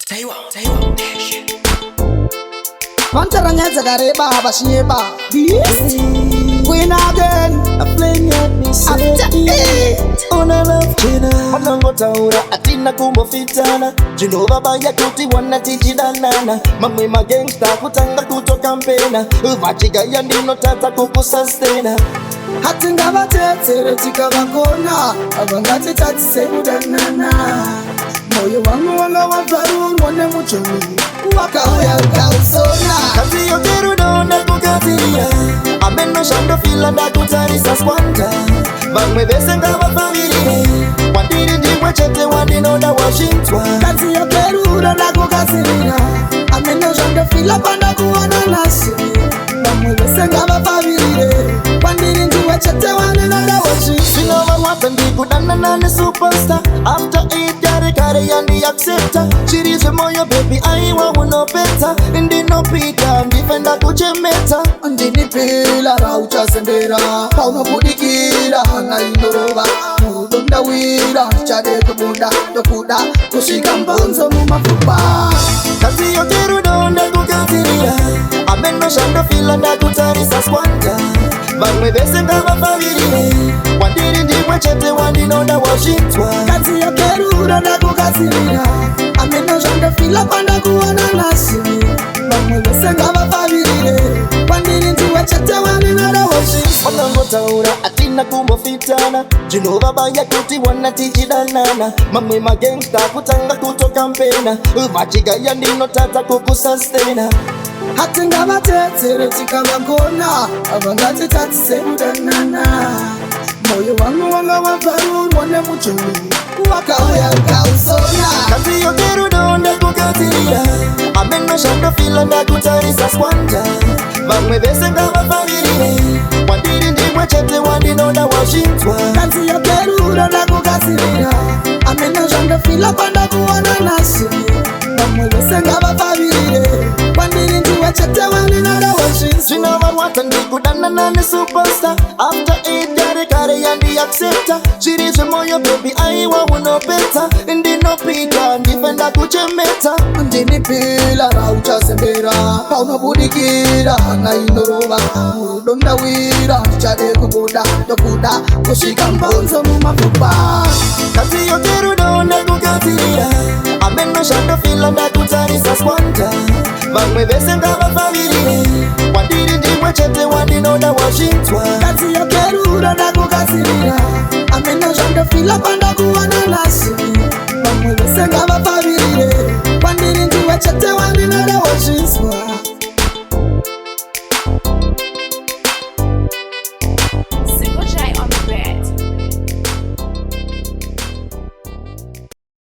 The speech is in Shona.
Taiwa. Mantarangeza gareba abashiyeba. Queen again. A flame yet me say on a love china Manango taura atina kumbo fitana Jinova baya kuti wana tijidanana Mamwe magangsta kutanga kutoka mpena Vachiga ya ndino tata kukusustena Hatinga vatetere tika vakona Avangati tati sekudanana Moyo wangu wanga wavaruru wane muchoni Wakauya ukausona Kanziyo Kerudo na kukatiria Ameno shando fila na kutarisa Squander Vangwe vese ngava familie Wandiri ndiwe chete wandinoda washintwa Kanziyo Kerudo na kukatiria Ameno shando fila panda kuwana nasi Vangwe vese ngava familie Wandiri ndiwe chete wandinoda washintwa Sinova wapendi kudana na superstar After 8 yare kare yandi accepta Chirize moyo baby aiwa unopeta Ndi no pita ndifenda kuchemeta Ndini pila raucha sendera Pauno kudikira hana indoroba Mudonda wira chade kubuda Dokuda kushika mbonzo mumafupa Kanziyo Kerudo na kukatiria Ameno shando fila na kutarisa Squander Vangwe vese ngava familie Wandiri ndiwe chete wandinoda washintwa Kanziyo Kerudo na kukatiria Ameno shando fila panda kuwana nasi Vangwe vese ngava familie Wandiri ndiwe chete wandinoda washintwa Manango taura atina kumbo fitana Jinova baya kuti wana tijidanana Mamwe magangsta kutanga kutoka mpena Vachiga ya ndino tata kukusustena Hatinga vatetere tika vakona Avangati tati sekudanana Moyo wangu wanga wavaruru wane muchoni Wakauya ukausona Kanziyo Kerudo na kukatiria Ameno shando fila na kutarisa Squander Vangwe vese ngava familie Wandiri ndiwe chete wandinoda washintwa Kanziyo Kerudo na kukatiria Ameno shando fila panda kuwana nasi Vangwe vese ngava familie Wandiri ndiwe chete wandinoda washintwa Sinova wapendi kudana na superstar After 8 yare kare yandi accepta Chirize moyo baby aiwa unopeta Ndi no pita ndifenda kuchemeta Ndini pila raucha sembera Pauno budikira hana indoroba Mudonda wira chade kubuda Dokuda kushika mbonzo mumafupa Kanziyo Kerudo na kukatiria Ameno shando fila na kutarisa Squander Vangwe vese ngava familie Wandiri ndiwe chete wandinoda washintwa Kanziyo Kerudo na kukatiria Ameno shando fila panda kuwana nasi Vangwe vese ngava familie